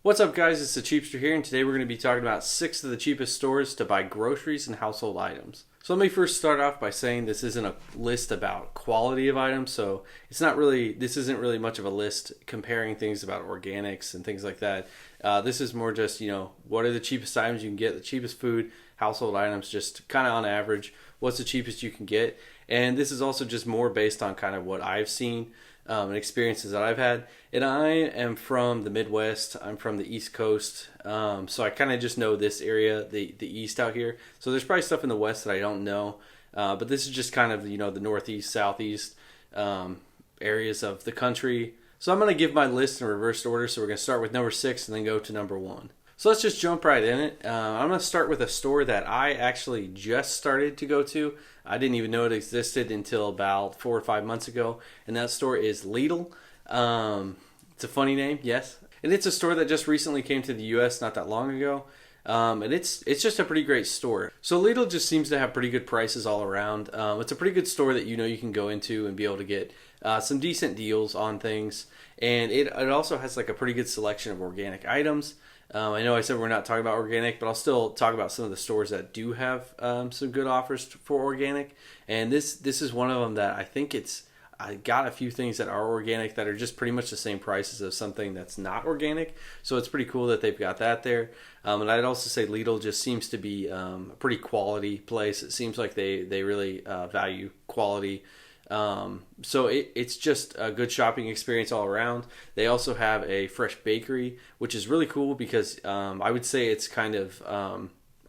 What's up, guys? It's the Cheapster here, and today we're going to be talking about 6 of the cheapest stores to buy groceries and household items. So let me first start off by saying this isn't a list about quality of items, so this isn't really much of a list comparing things about organics and things like that. This is more just, what are the cheapest items you can get, the cheapest food, household items, just kind of on average, what's the cheapest you can get. And this is also just more based on kind of what I've seen and experiences that I've had. And I am from the Midwest. I'm from the East Coast. So I kind of just know this area, the East out here. So there's probably stuff in the West that I don't know. But this is just kind of, the Northeast, Southeast areas of the country. So I'm going to give my list in reverse order. So we're going to start with number 6 and then go to number 1. So let's just jump right in it. I'm going to start with a store that I actually just started to go to. I didn't even know it existed until about 4 or 5 months ago. And that store is Lidl. It's a funny name, yes. And it's a store that just recently came to the U.S. not that long ago. And it's just a pretty great store. So Lidl just seems to have pretty good prices all around. It's a pretty good store that you can go into and be able to get some decent deals on things. And it also has like a pretty good selection of organic items. I know I said we're not talking about organic, but I'll still talk about some of the stores that do have some good offers for organic. And this is one of them that I got a few things that are organic that are just pretty much the same prices as something that's not organic. So it's pretty cool that they've got that there. And I'd also say Lidl just seems to be a pretty quality place. It seems like they really value quality. So it's just a good shopping experience all around. They also have a fresh bakery, which is really cool because I would say it's kind of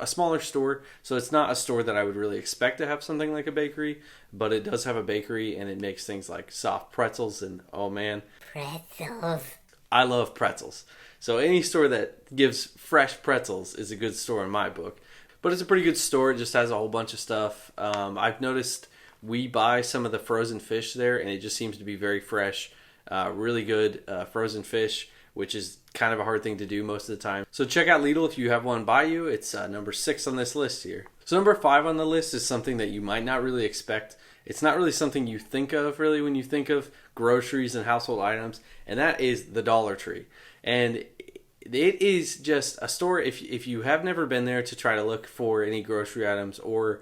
a smaller store. So it's not a store that I would really expect to have something like a bakery, but it does have a bakery and it makes things like soft pretzels and oh man. Pretzels. I love pretzels. So any store that gives fresh pretzels is a good store in my book. But it's a pretty good store. It just has a whole bunch of stuff. I've noticed we buy some of the frozen fish there, and it just seems to be very fresh, really good frozen fish, which is kind of a hard thing to do most of the time. So check out Lidl if you have one by you. It's number 6 on this list here. So number 5 on the list is something that you might not really expect. It's not really something you think of really when you think of groceries and household items, and that is the Dollar Tree. And it is just a store, if you have never been there to try to look for any grocery items or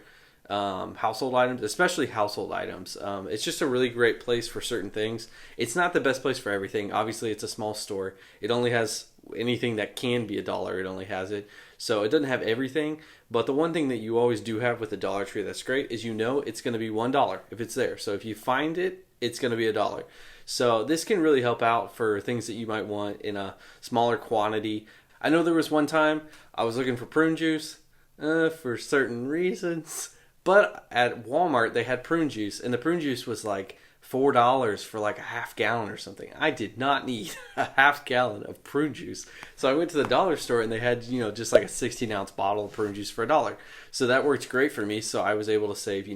household items, especially household items. It's just a really great place for certain things. It's not the best place for everything. Obviously, it's a small store. It only has anything that can be $1. It only has it. So it doesn't have everything. But the one thing that you always do have with the Dollar Tree that's great is it's going to be $1 if it's there. So if you find it, it's going to be $1. So this can really help out for things that you might want in a smaller quantity. I know there was one time I was looking for prune juice for certain reasons. But at Walmart, they had prune juice, and the prune juice was like $4 for like a half gallon or something. I did not need a half gallon of prune juice. So I went to the dollar store, and they had, just like a 16-ounce bottle of prune juice for $1. So that worked great for me. So I was able to save,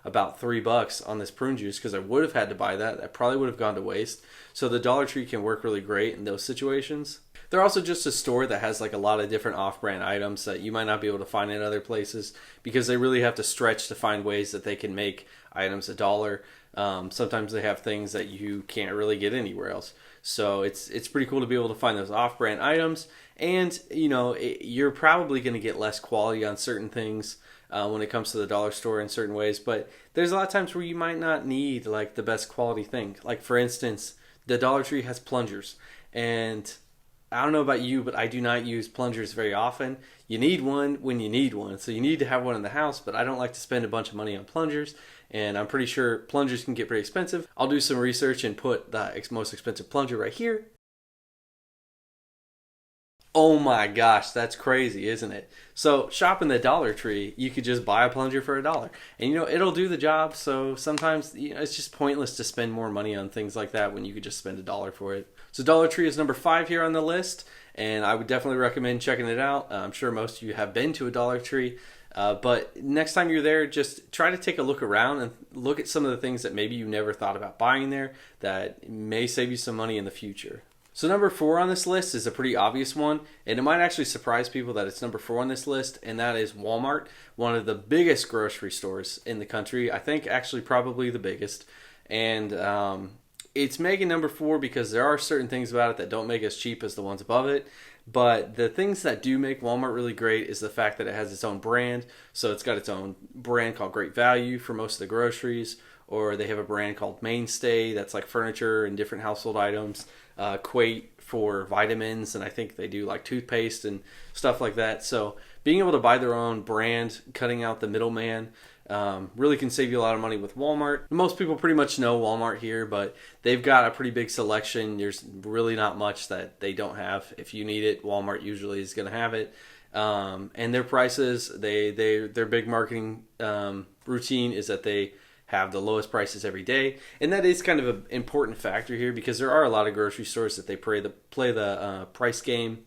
about $3 on this prune juice because I would have had to buy that. That probably would have gone to waste. So the Dollar Tree can work really great in those situations. They're also just a store that has like a lot of different off-brand items that you might not be able to find in other places because they really have to stretch to find ways that they can make items $1. Sometimes they have things that you can't really get anywhere else. So it's pretty cool to be able to find those off-brand items. And, you're probably going to get less quality on certain things when it comes to the dollar store in certain ways. But there's a lot of times where you might not need like the best quality thing. Like, for instance, the Dollar Tree has plungers. And I don't know about you, but I do not use plungers very often. You need one when you need one. So you need to have one in the house, but I don't like to spend a bunch of money on plungers. And I'm pretty sure plungers can get pretty expensive. I'll do some research and put the most expensive plunger right here. Oh my gosh, that's crazy, isn't it? So shopping the Dollar Tree, you could just buy a plunger for $1. And it'll do the job. So sometimes it's just pointless to spend more money on things like that when you could just spend $1 for it. So Dollar Tree is number 5 here on the list, and I would definitely recommend checking it out. I'm sure most of you have been to a Dollar Tree. But next time you're there, just try to take a look around and look at some of the things that maybe you never thought about buying there that may save you some money in the future. So number 4 on this list is a pretty obvious one, and it might actually surprise people that it's number 4 on this list, and that is Walmart, one of the biggest grocery stores in the country. I think actually probably the biggest. And it's making number 4 because there are certain things about it that don't make as cheap as the ones above it. But the things that do make Walmart really great is the fact that it has its own brand. So it's got its own brand called Great Value for most of the groceries, or they have a brand called Mainstay that's like furniture and different household items. Quate for vitamins, and I think they do like toothpaste and stuff like that. So being able to buy their own brand, cutting out the middleman, really can save you a lot of money with Walmart. Most people pretty much know Walmart here, but they've got a pretty big selection. There's really not much that they don't have. If you need it, Walmart usually is going to have it. And their prices, their big marketing routine is that they have the lowest prices every day, and that is kind of an important factor here because there are a lot of grocery stores that they play the price game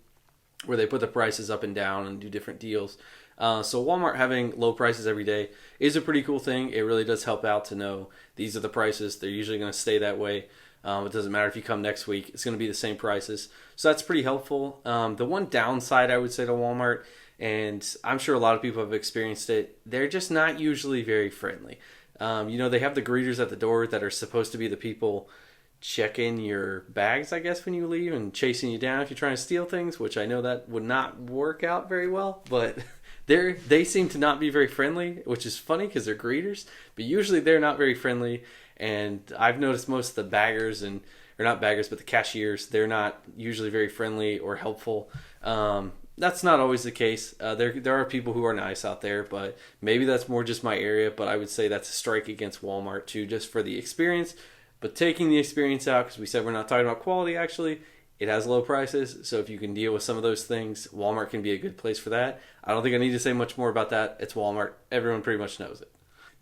where they put the prices up and down and do different deals. So Walmart having low prices every day is a pretty cool thing. It really does help out to know these are the prices. They're usually going to stay that way. It doesn't matter if you come next week. It's going to be the same prices. So that's pretty helpful. The one downside I would say to Walmart, and I'm sure a lot of people have experienced it, they're just not usually very friendly. They have the greeters at the door that are supposed to be the people checking your bags, I guess, when you leave and chasing you down if you're trying to steal things, which I know that would not work out very well, but they seem to not be very friendly, which is funny because they're greeters, but usually they're not very friendly. And I've noticed most of the baggers or not baggers, but the cashiers, they're not usually very friendly or helpful. That's not always the case. There are people who are nice out there, but maybe that's more just my area. But I would say that's a strike against Walmart too, just for the experience. But taking the experience out, because we said we're not talking about quality actually, it has low prices. So if you can deal with some of those things, Walmart can be a good place for that. I don't think I need to say much more about that. It's Walmart. Everyone pretty much knows it.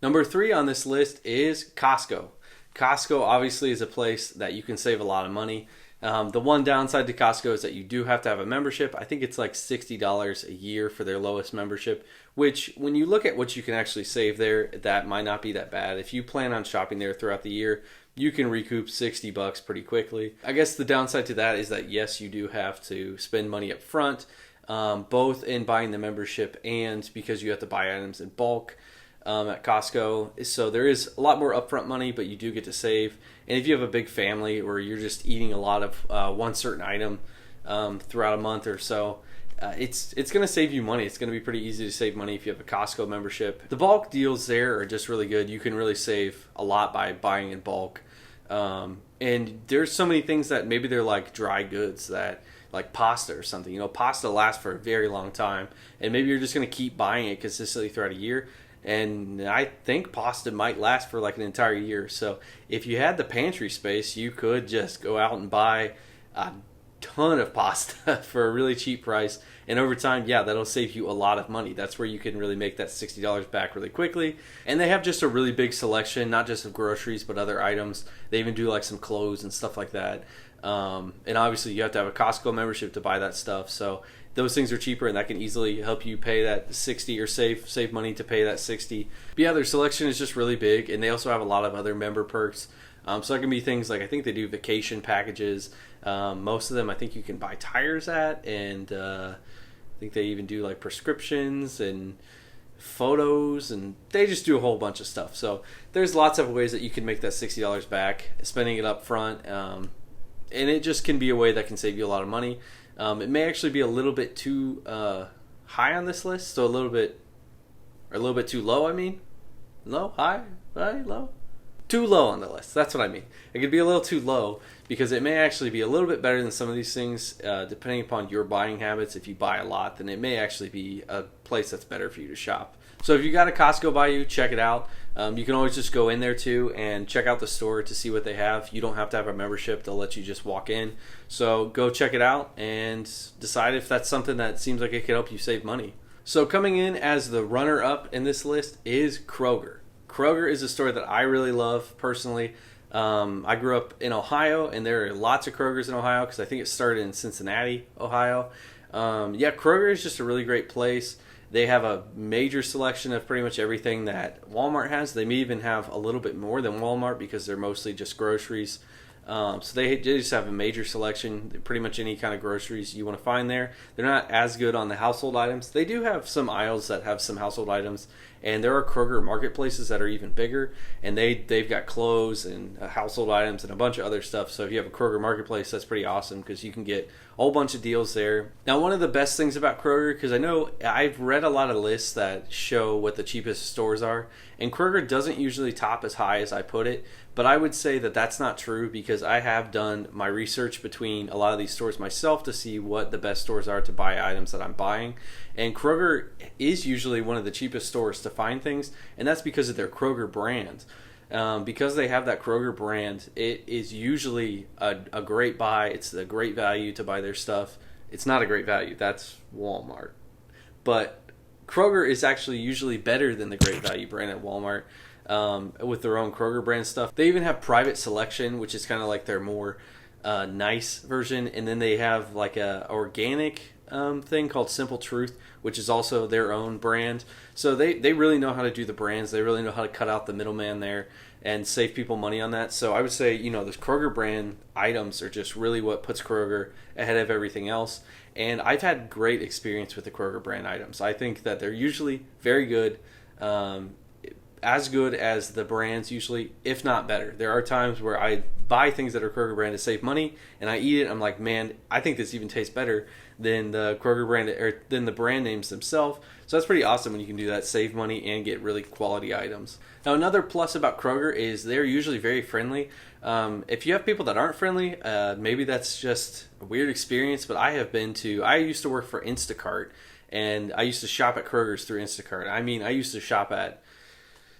Number 3 on this list is Costco. Costco obviously is a place that you can save a lot of money. The one downside to Costco is that you do have to have a membership. I think it's like $60 a year for their lowest membership, which when you look at what you can actually save there, that might not be that bad. If you plan on shopping there throughout the year, you can recoup $60 pretty quickly. I guess the downside to that is that yes, you do have to spend money up front, both in buying the membership and because you have to buy items in bulk. At Costco, so there is a lot more upfront money, but you do get to save. And if you have a big family or you're just eating a lot of one certain item throughout a month or so, it's going to save you money. It's going to be pretty easy to save money if you have a Costco membership. The bulk deals there are just really good. You can really save a lot by buying in bulk. And there's so many things that maybe they're like dry goods that like pasta or something. Pasta lasts for a very long time, and maybe you're just going to keep buying it consistently throughout a year. And I think pasta might last for like an entire year. So if you had the pantry space, you could just go out and buy a ton of pasta for a really cheap price. And over time, yeah, that'll save you a lot of money. That's where you can really make that $60 back really quickly. And they have just a really big selection, not just of groceries, but other items. They even do like some clothes and stuff like that. And obviously you have to have a Costco membership to buy that stuff. So those things are cheaper, and that can easily help you pay that $60 or save money to pay that $60. But yeah, their selection is just really big, and they also have a lot of other member perks. So that can be things like I think they do vacation packages. Most of them I think you can buy tires at, and I think they even do like prescriptions and photos, and they just do a whole bunch of stuff. So there's lots of ways that you can make that $60 back, spending it up front, and it just can be a way that can save you a lot of money. It may actually be a little bit too high on this list, so a little bit too low. I mean, low, high, low, too low on the list. That's what I mean. It could be a little too low because it may actually be a little bit better than some of these things, depending upon your buying habits. If you buy a lot, then it may actually be a place that's better for you to shop. So if you got a Costco by you, check it out. You can always just go in there too and check out the store to see what they have. You don't have to have a membership. They'll let you just walk in. So go check it out and decide if that's something that seems like it could help you save money. So coming in as the runner-up in this list is Kroger. Kroger is a store that I really love personally. I grew up in Ohio, and there are lots of Krogers in Ohio because I think it started in Cincinnati, Ohio. Kroger is just a really great place. They have a major selection of pretty much everything that Walmart has. They may even have a little bit more than Walmart because they're mostly just groceries. So they just have a major selection, pretty much any kind of groceries you want to find there. They're not as good on the household items. They do have some aisles that have some household items, And there are Kroger marketplaces that are even bigger, and they've got clothes and household items and a bunch of other stuff. So if you have a Kroger marketplace, that's pretty awesome because you can get a whole bunch of deals there. Now, one of the best things about Kroger, because I know I've read a lot of lists that show what the cheapest stores are, and Kroger doesn't usually top as high as I put it, but I would say that that's not true because I have done my research between a lot of these stores myself to see what the best stores are to buy items that I'm buying. And Kroger is usually one of the cheapest stores to find things, and that's because of their Kroger brand. Because they have that Kroger brand, it is usually a great buy. It's a great value to buy their stuff. It's not a great value. That's Walmart. But Kroger is actually usually better than the Great Value brand at Walmart with their own Kroger brand stuff. They even have private selection, which is kind of like their more nice version. And then they have like a organic thing called Simple Truth, which is also their own brand. So they really know how to do the brands. They really know how to cut out the middleman there and save people money on that. So I would say, the Kroger brand items are just really what puts Kroger ahead of everything else. And I've had great experience with the Kroger brand items. I think that they're usually very good, as good as the brands usually, if not better. There are times where I buy things that are Kroger brand to save money, and I eat it. I'm like, man, I think this even tastes better than the Kroger brand or than the brand names themselves. So that's pretty awesome when you can do that, save money and get really quality items. Now, another plus about Kroger is they're usually very friendly. If you have people that aren't friendly, maybe that's just a weird experience, but I used to work for Instacart, and I used to shop at Kroger's through Instacart. I mean, I used to shop at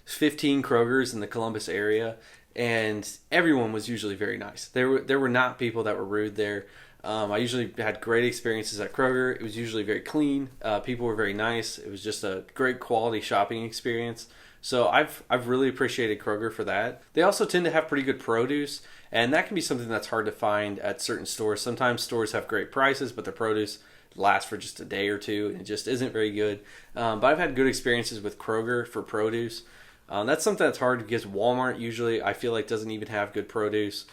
15 Kroger's in the Columbus area, and everyone was usually very nice. There were not people that were rude there. I usually had great experiences at Kroger. It was usually very clean. People were very nice. It was just a great quality shopping experience. So I've really appreciated Kroger for that. They also tend to have pretty good produce, and that can be something that's hard to find at certain stores. Sometimes stores have great prices, but the produce lasts for just a day or two, and it just isn't very good. But I've had good experiences with Kroger for produce. That's something that's hard because Walmart usually, I feel like, doesn't even have good produce.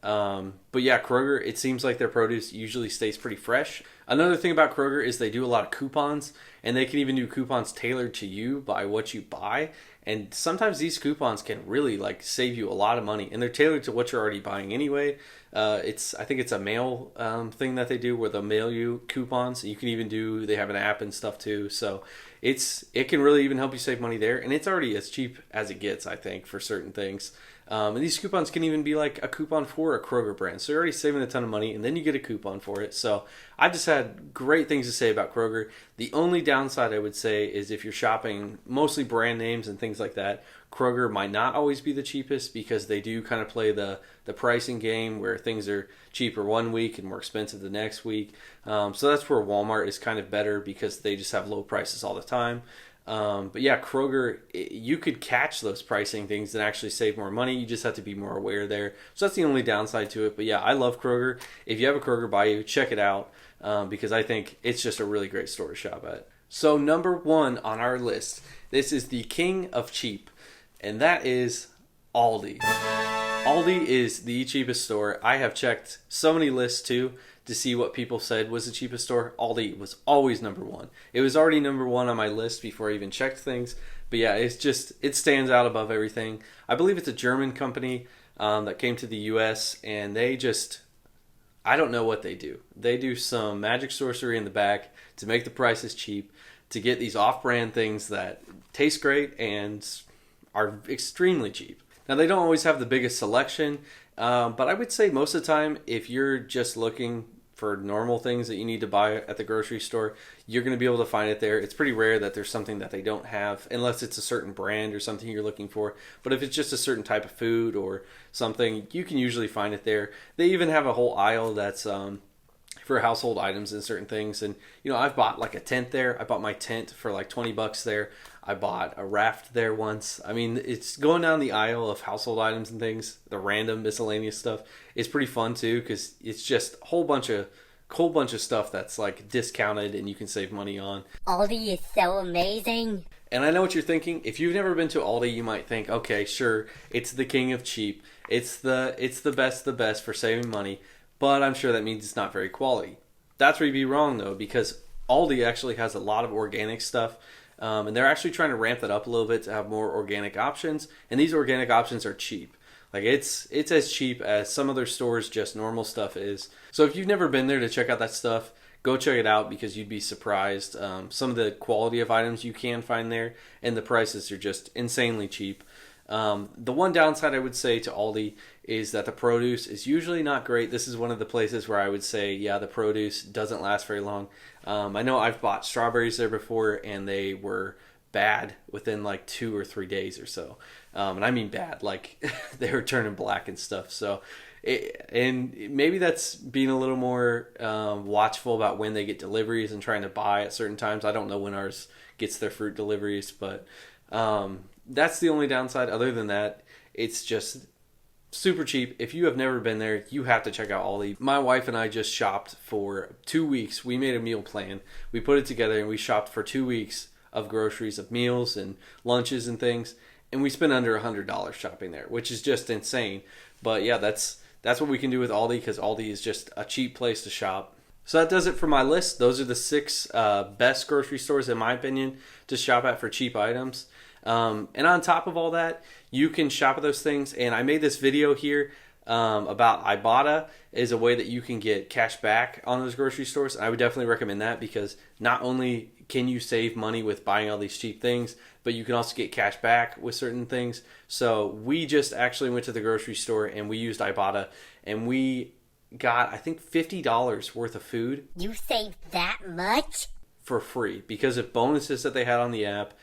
But yeah, Kroger, it seems like their produce usually stays pretty fresh. Another thing about Kroger is they do a lot of coupons, and they can even do coupons tailored to you by what you buy. And sometimes these coupons can really save you a lot of money, and they're tailored to what you're already buying anyway. I think it's a mail thing that they do where they'll mail you coupons. You can they have an app and stuff too. So it can really even help you save money there, and it's already as cheap as it gets, I think, for certain things. And these coupons can even be like a coupon for a Kroger brand. So you're already saving a ton of money, and then you get a coupon for it. So I've just had great things to say about Kroger. The only downside I would say is if you're shopping mostly brand names and things like that, Kroger might not always be the cheapest because they do kind of play the pricing game where things are cheaper one week and more expensive the next week. So that's where Walmart is kind of better because they just have low prices all the time. But yeah, Kroger, you could catch those pricing things and actually save more money. You just have to be more aware there. So that's the only downside to it. But yeah, I love Kroger. If you have a Kroger by you, check it out because I think it's just a really great store to shop at. So number 1 on our list, this is the king of cheap, and that is Aldi. Aldi is the cheapest store. I have checked so many lists too to see what people said was the cheapest store. Aldi was always number 1. It was already number 1 on my list before I even checked things. But yeah, it stands out above everything. I believe it's a German company that came to the US, and I don't know what they do. They do some magic sorcery in the back to make the prices cheap, to get these off-brand things that taste great and are extremely cheap. Now, they don't always have the biggest selection, but I would say most of the time, if you're just looking for normal things that you need to buy at the grocery store, you're going to be able to find it there. It's pretty rare that there's something that they don't have, unless it's a certain brand or something you're looking for. But if it's just a certain type of food or something, you can usually find it there. They even have a whole aisle that's for household items and certain things. And, I've bought like a tent there. I bought my tent for like $20 there. I bought a raft there once. I mean, it's going down the aisle of household items and things, the random miscellaneous stuff. It's pretty fun too, because it's just a whole bunch of stuff that's like discounted and you can save money on. Aldi is so amazing. And I know what you're thinking. If you've never been to Aldi, you might think, okay, sure, it's the king of cheap. It's the best for saving money. But I'm sure that means it's not very quality. That's where you'd be wrong though, because Aldi actually has a lot of organic stuff. And they're actually trying to ramp that up a little bit to have more organic options. And these organic options are cheap. Like it's as cheap as some of their stores just normal stuff is. So if you've never been there to check out that stuff, go check it out because you'd be surprised. Some of the quality of items you can find there and the prices are just insanely cheap. The one downside I would say to Aldi is that the produce is usually not great. This is one of the places where I would say, yeah, the produce doesn't last very long. I know I've bought strawberries there before and they were bad within like 2 or 3 days or so. And I mean bad, like they were turning black and stuff. So, and maybe that's being a little more watchful about when they get deliveries and trying to buy at certain times. I don't know when ours gets their fruit deliveries, but that's the only downside. Other than that, it's just super cheap. If you have never been there, you have to check out Aldi. My wife and I just shopped for 2 weeks. We made a meal plan. We put it together and we shopped for 2 weeks of groceries, of meals and lunches and things. And we spent under $100 shopping there, which is just insane. But yeah, that's what we can do with Aldi because Aldi is just a cheap place to shop. So that does it for my list. Those are the 6 best grocery stores, in my opinion, to shop at for cheap items. And on top of all that, you can shop at those things. And I made this video here about Ibotta is a way that you can get cash back on those grocery stores. I would definitely recommend that because not only can you save money with buying all these cheap things, but you can also get cash back with certain things. So we just actually went to the grocery store and we used Ibotta and we got, I think, $50 worth of food. You saved that much? For free because of bonuses that they had on the app,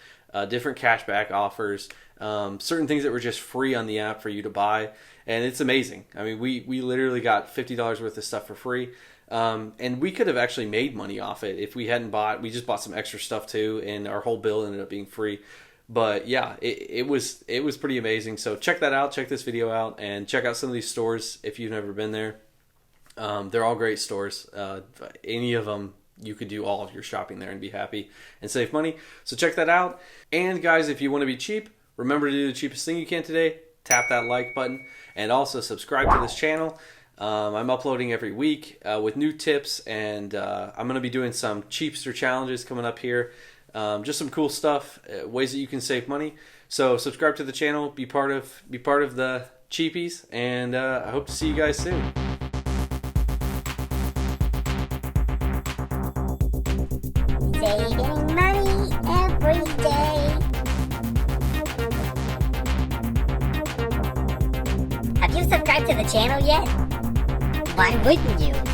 different cashback offers, certain things that were just free on the app for you to buy. And it's amazing. I mean, we literally got $50 worth of stuff for free. And we could have actually made money off it if we hadn't bought. We just bought some extra stuff too, and our whole bill ended up being free. But yeah, it was pretty amazing. So check that out. Check this video out, and check out some of these stores if you've never been there. They're all great stores. Any of them, you could do all of your shopping there and be happy and save money. So check that out. And guys, if you want to be cheap, remember to do the cheapest thing you can today. Tap that like button and also subscribe to this channel. I'm uploading every week with new tips, and I'm going to be doing some Cheapster challenges coming up here. Just some cool stuff, ways that you can save money. So subscribe to the channel, be part of the cheapies, and I hope to see you guys soon. Saving money every day. Have you subscribed to the channel yet? Why wouldn't you?